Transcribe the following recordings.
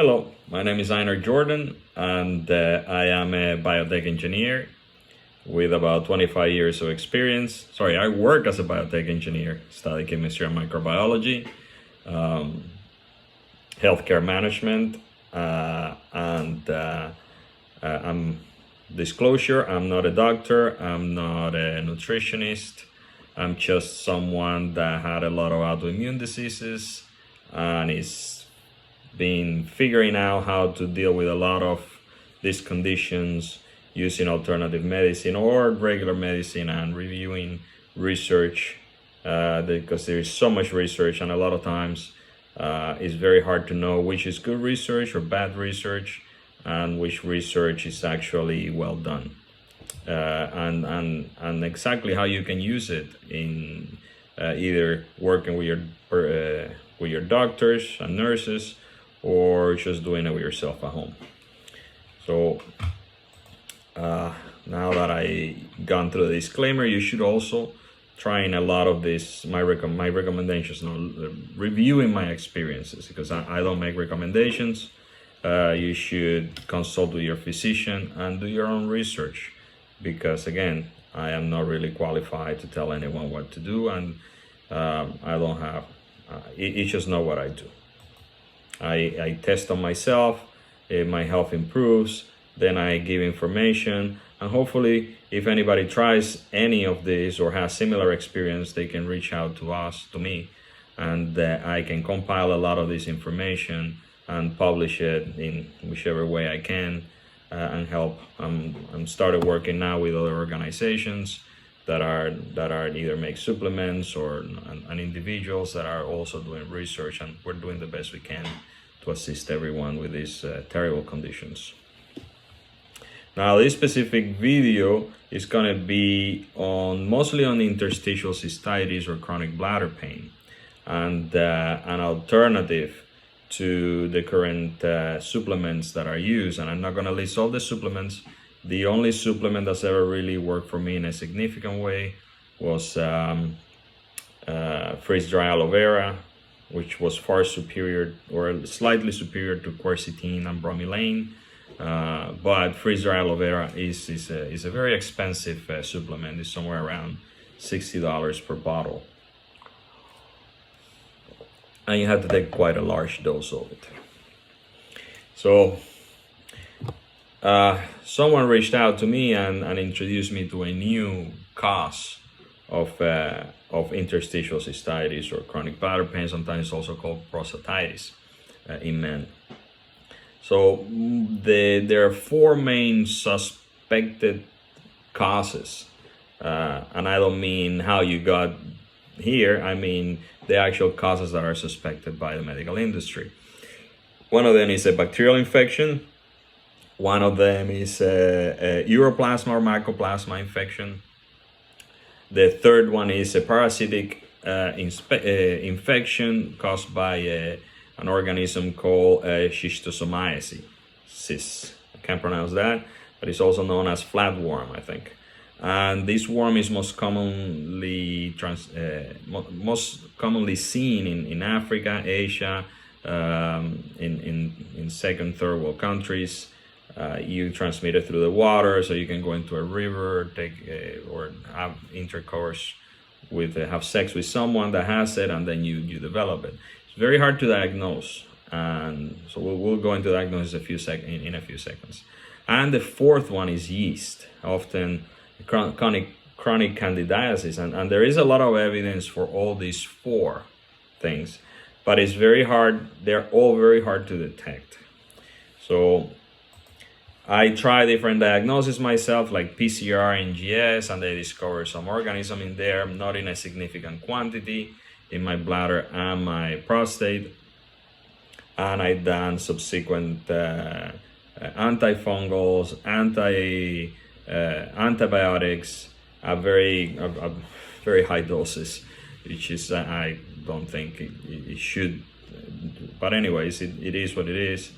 Hello, my name is Einar Jordan, and I am a biotech engineer with about 25 years of experience. Sorry, I work as a biotech engineer, study chemistry and microbiology, healthcare management, I'm disclosure, I'm not a doctor, I'm not a nutritionist, I'm just someone that had a lot of autoimmune diseases and is been figuring out how to deal with a lot of these conditions using alternative medicine or regular medicine and reviewing research because there is so much research, and a lot of times it's very hard to know which is good research or bad research and which research is actually well done, and exactly how you can use it in either working with your doctors and nurses or just doing it with yourself at home. So now that I gone through the disclaimer, you should also trying a lot of this, my recommendations, reviewing my experiences, because I don't make recommendations. You should consult with your physician and do your own research, because again, I am not really qualified to tell anyone what to do, and I don't have, it's just not what I do. I test on myself, if my health improves, then I give information, and hopefully if anybody tries any of this or has similar experience, they can reach out to me, and I can compile a lot of this information and publish it in whichever way I can and help. I'm started working now with other organizations that are either make supplements or and individuals that are also doing research, and we're doing the best we can to assist everyone with these terrible conditions. Now, this specific video is going to be mostly on interstitial cystitis or chronic bladder pain, and an alternative to the current supplements that are used. And I'm not going to list all the supplements. The only supplement that's ever really worked for me in a significant way was freeze-dry aloe vera, which was far superior or slightly superior to quercetin and bromelain. But freeze-dry aloe vera is a very expensive supplement. It's somewhere around $60 per bottle, and you have to take quite a large dose of it. So someone reached out to me and introduced me to a new cause of interstitial cystitis or chronic bladder pain. Sometimes it's also called prostatitis in men. So there are four main suspected causes, and I don't mean how you got here, I mean the actual causes that are suspected by the medical industry. One of them is a bacterial infection. One of them is a uroplasma or mycoplasma infection. The third one is a parasitic infection caused by an organism called schistosomiasis. I can't pronounce that, but it's also known as flatworm, I think. And this worm is most commonly seen in Africa, Asia, in second, third world countries. You transmit it through the water, so you can go into a river, or have intercourse with, have sex with someone that has it, and then you develop it. It's very hard to diagnose, and so we'll go into diagnosis in a few seconds. And the fourth one is yeast, often chronic candidiasis, and there is a lot of evidence for all these four things, but it's very hard. They're all very hard to detect. So I try different diagnoses myself, like PCR, NGS, and they discover some organism in there, not in a significant quantity, in my bladder and my prostate. And I done subsequent antifungals, antibiotics at very high doses, which is I don't think it should, but anyways, it is what it is.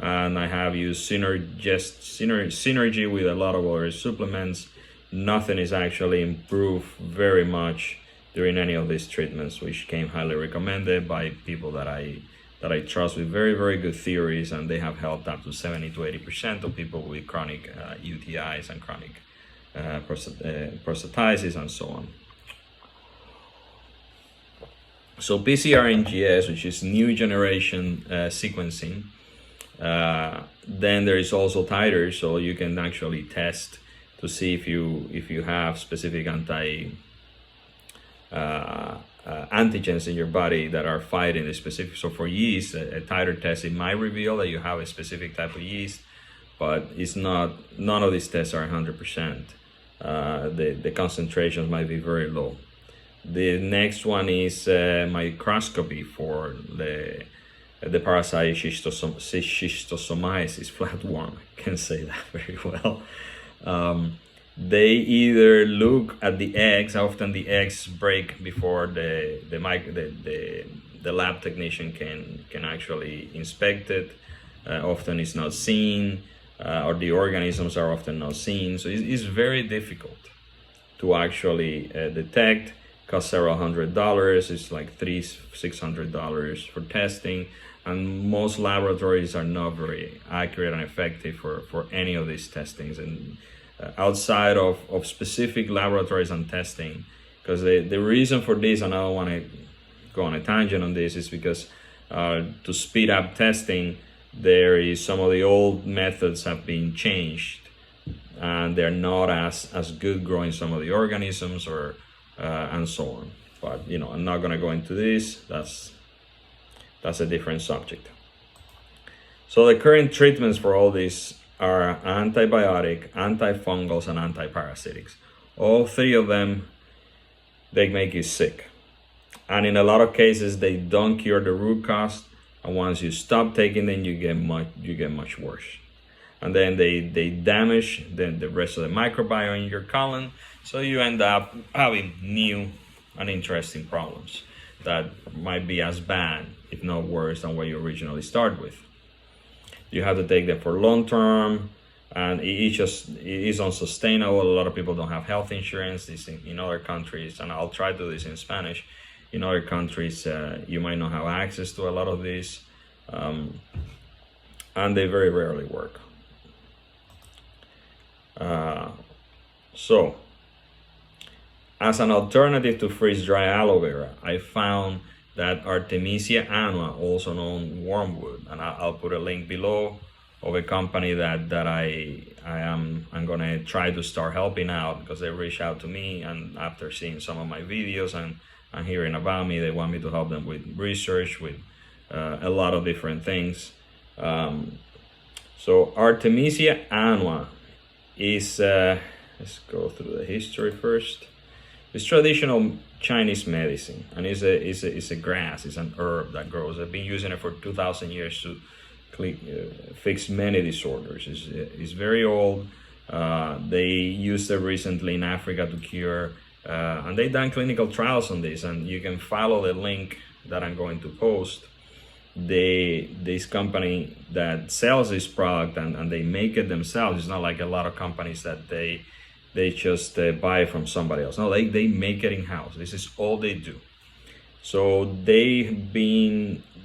And I have used synergy with a lot of other supplements. Nothing is actually improved very much during any of these treatments, which came highly recommended by people that I that I trust with very, very good theories, and they have helped up to 70 to 80% of people with chronic UTIs and chronic prostatitis and so on. So PCR-NGS, which is new generation sequencing, then there is also titers, so you can actually test to see if you have specific antigens in your body that are fighting the specific. So for yeast, a titer test, it might reveal that you have a specific type of yeast, but it's not. None of these tests are 100%. The concentrations might be very low. The next one is microscopy for the parasite schistosomiasis, flatworm. I can't say that very well. They either look at the eggs. Often the eggs break before the lab technician can actually inspect it. Often it's not seen, or the organisms are often not seen. So it's very difficult to actually detect. Costs several $100s. It's like $600 for testing, and most laboratories are not very accurate and effective for any of these testings. And outside of specific laboratories and testing, because the reason for this, and I don't want to go on a tangent on this, is because to speed up testing, there is some of the old methods have been changed, and they're not as good growing some of the organisms or and so on. But I'm not going to go into this. That's a different subject. So the current treatments for all this are antibiotic, antifungals, and antiparasitics. All three of them, they make you sick, and in a lot of cases they don't cure the root cause. And once you stop taking them, you get much worse. And then they damage the rest of the microbiome in your colon, so you end up having new and interesting problems that might be as bad, if not worse, than what you originally started with. You have to take them for long term, and it is unsustainable. A lot of people don't have health insurance. This in other countries, and I'll try to do this in Spanish. In other countries, you might not have access to a lot of these, and they very rarely work. So, as an alternative to freeze-dry aloe vera, I found that Artemisia annua, also known wormwood, and I'll put a link below of a company that I'm gonna try to start helping out, because they reached out to me, and after seeing some of my videos and hearing about me, they want me to help them with research, with a lot of different things. So Artemisia annua is, let's go through the history first. It's traditional Chinese medicine, and it's a grass, it's an herb that grows. They've been using it for 2,000 years to fix many disorders. It's very old. They used it recently in Africa to cure, and they've done clinical trials on this, and you can follow the link that I'm going to post. This company that sells this product, and they make it themselves. It's not like a lot of companies that they just buy from somebody else. No, they make it in-house. This is all they do. So they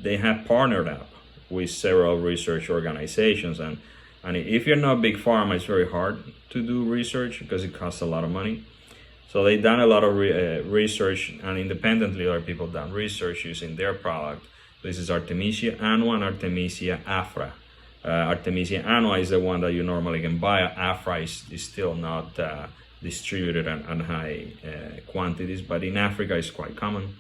have partnered up with several research organizations, and if you're not big pharma, it's very hard to do research because it costs a lot of money. So they've done a lot of research, and independently other people done research using their product. This is Artemisia annua and Artemisia afra. Artemisia annua is the one that you normally can buy. Afra is still not distributed in high quantities, but in Africa it's quite common.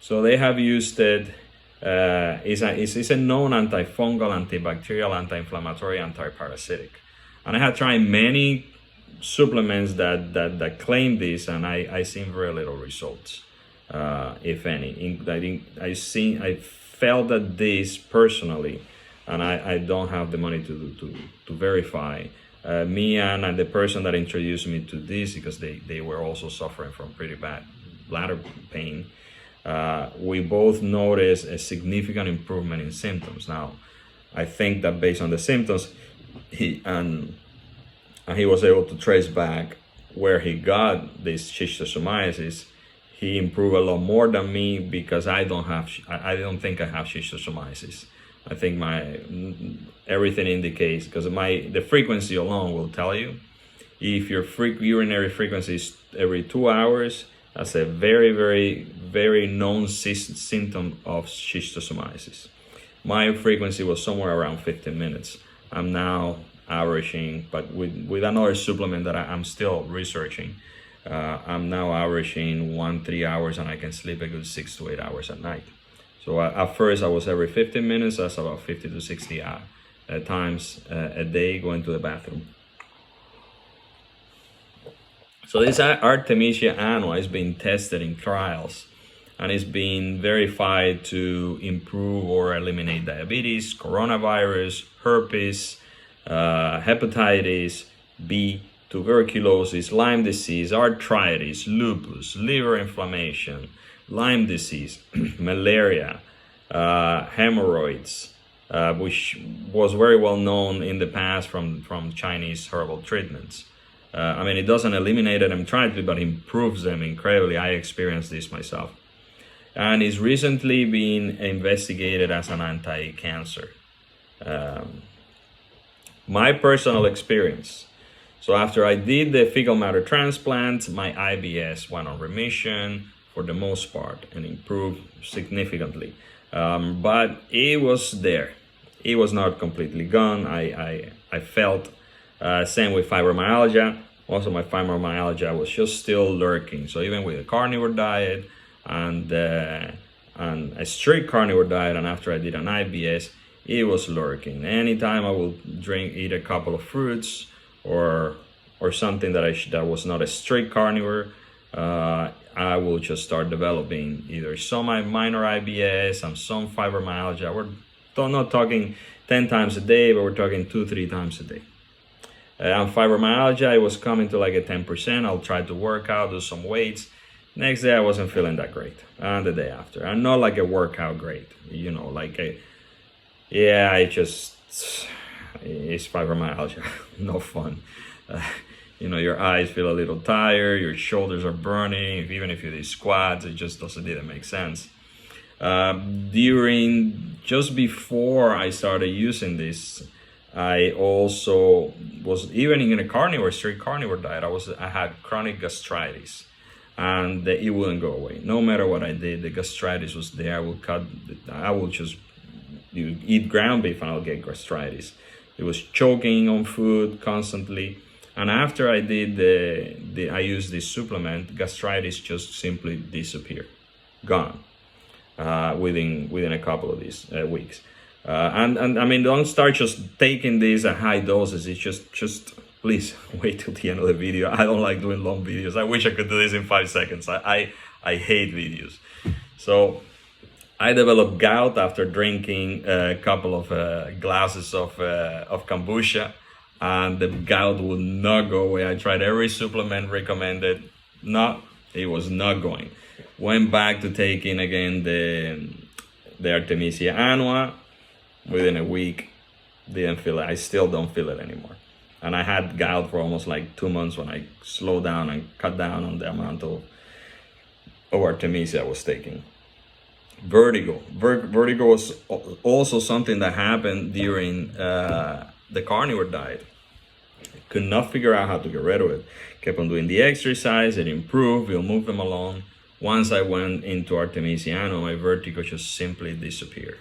So they have used it. It's a known antifungal, antibacterial, anti-inflammatory, antiparasitic. And I have tried many supplements that claim this, and I seen very little results, if any. I felt that this personally, and I don't have the money to verify. Me and the person that introduced me to this, because they were also suffering from pretty bad bladder pain, we both noticed a significant improvement in symptoms. Now, I think that based on the symptoms, he was able to trace back where he got this schistosomiasis. he improved a lot more than me because I don't think I have schistosomiasis. I think everything indicates, because the frequency alone will tell you. If your urinary frequency is every 2 hours, that's a very, very, very known symptom of schistosomiasis. My frequency was somewhere around 15 minutes. I'm now averaging, but with another supplement that I'm still researching, I'm now averaging 1-3 hours, and I can sleep a good 6 to 8 hours at night. So at first I was every 15 minutes. That's about 50 to 60 times a day going to the bathroom. So this Artemisia annua is being tested in trials, and it's being verified to improve or eliminate diabetes, coronavirus, herpes, hepatitis B, tuberculosis, Lyme disease, arthritis, lupus, liver inflammation, Lyme disease, malaria, hemorrhoids, which was very well known in the past from Chinese herbal treatments. I mean, it doesn't eliminate them entirely, but improves them incredibly. I experienced this myself. And is recently being investigated as an anti-cancer. My personal experience. So after I did the fecal matter transplant, my IBS went on remission for the most part and improved significantly. But it was there. It was not completely gone. I felt same with fibromyalgia. Also, my fibromyalgia was just still lurking. So even with a carnivore diet and a strict carnivore diet, and after I did an IBS, it was lurking. Anytime I would eat a couple of fruits or something that was not a strict carnivore, I will just start developing either some minor IBS and some fibromyalgia. We're not talking 10 times a day, but we're talking 2-3 times a day. And fibromyalgia, it was coming to like a 10%. I'll try to work out, do some weights. Next day, I wasn't feeling that great. And the day after. And not like a workout great, it's fibromyalgia, no fun. Your eyes feel a little tired, your shoulders are burning, even if you do squats, it just didn't make sense. Just before I started using this, I also was, even in a strict carnivore diet, I had chronic gastritis, and it wouldn't go away. No matter what I did, the gastritis was there. I will just eat ground beef and I'll get gastritis. It was choking on food constantly. And after I did I used this supplement, gastritis just simply disappeared, gone, within a couple of these weeks. And I mean, don't start just taking these at high doses. It's just please wait till the end of the video. I don't like doing long videos. I wish I could do this in 5 seconds. I hate videos. So I developed gout after drinking a couple of glasses of kombucha, and the gout would not go away. I tried every supplement recommended. It was not going. Went back to taking again the Artemisia annua. Within a week, didn't feel it. I still don't feel it anymore. And I had gout for almost like 2 months when I slowed down and cut down on the amount of Artemisia I was taking. Vertigo. Vertigo was also something that happened during the carnivore diet. Could not figure out how to get rid of it. Kept on doing the exercise, it improved, we'll move them along. Once I went into Artemisia annua, my vertigo just simply disappeared.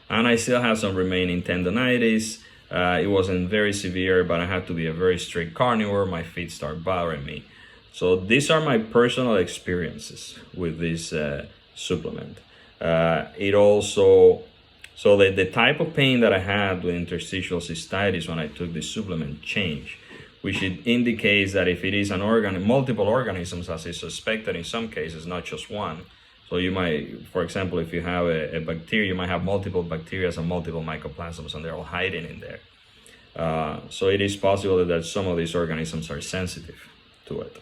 And I still have some remaining tendonitis. It wasn't very severe, but I had to be a very strict carnivore. My feet start bothering me. So these are my personal experiences with this supplement. The type of pain that I had with interstitial cystitis when I took this supplement changed, which it indicates that if it is multiple organisms, as is suspected in some cases, not just one. So you might, for example, if you have a bacteria, you might have multiple bacteria and multiple mycoplasmas, and they're all hiding in there. So it is possible that some of these organisms are sensitive to it.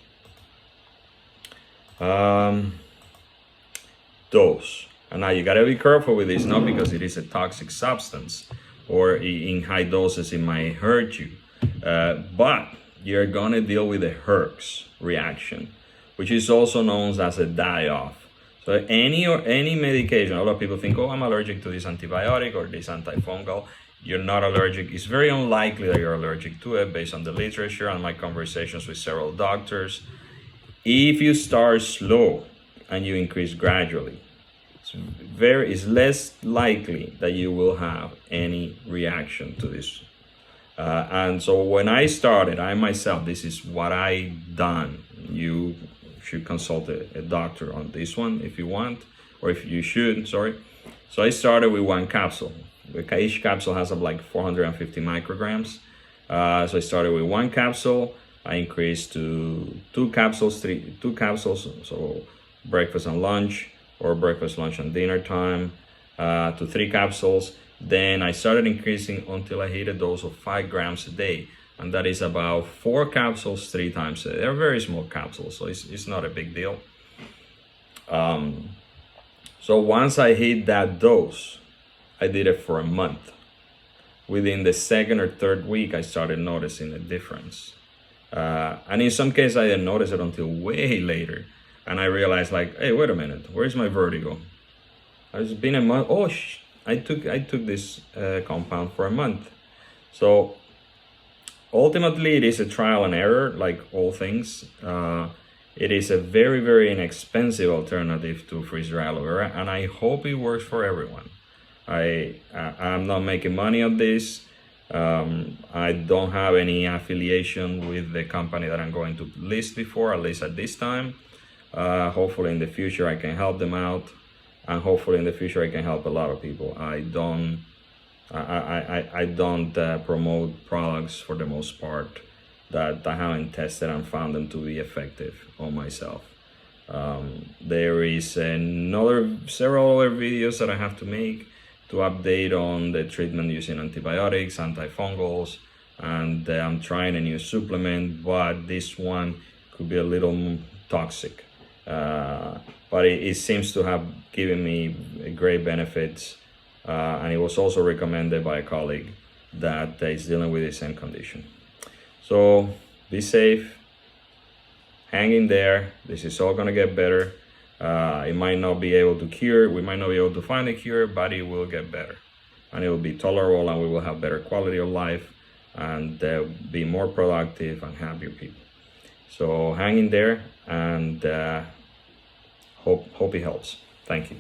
Dose. And now you gotta be careful with this, not because it is a toxic substance or in high doses it might hurt you, but you're gonna deal with a Herx reaction, which is also known as a die-off. So any medication, a lot of people think, oh, I'm allergic to this antibiotic or this antifungal. You're not allergic. It's very unlikely that you're allergic to it based on the literature and my conversations with several doctors. If you start slow and you increase gradually, it's less likely that you will have any reaction to this. And so when I started, I myself, this is what I done. You should consult a doctor on this one if you want, or if you should, sorry. So I started with 1 capsule. Each capsule has like 450 micrograms. So I started with 1 capsule. I increased to 2 capsules, so breakfast and lunch, or breakfast, lunch, and dinner time, to 3 capsules. Then I started increasing until I hit a dose of 5 grams a day. And that is about 4 capsules 3 times a day. They're very small capsules, so it's not a big deal. So once I hit that dose, I did it for a month. Within the 2nd or 3rd week, I started noticing a difference. And in some cases, I didn't notice it until way later. And I realized, like, hey, wait a minute, where's my vertigo? It's been a month. Oh, I took this compound for a month. So ultimately, it is a trial and error, like all things. It is a very, very inexpensive alternative to freeze-dried aloe vera, and I hope it works for everyone. I'm not making money on this. I don't have any affiliation with the company that I'm going to list before, at least at this time. Hopefully in the future I can help them out, and hopefully in the future I can help a lot of people. I don't promote products for the most part that I haven't tested and found them to be effective on myself. There is several other videos that I have to make to update on the treatment using antibiotics, antifungals, and I'm trying a new supplement, but this one could be a little toxic. But it seems to have given me great benefits, and it was also recommended by a colleague that is dealing with the same condition. So be safe, hang in there. This is all gonna get better. It might not be able to cure, we might not be able to find a cure, but it will get better. And it will be tolerable, and we will have better quality of life, and be more productive and happier people. So hang in there, and hope it helps. Thank you.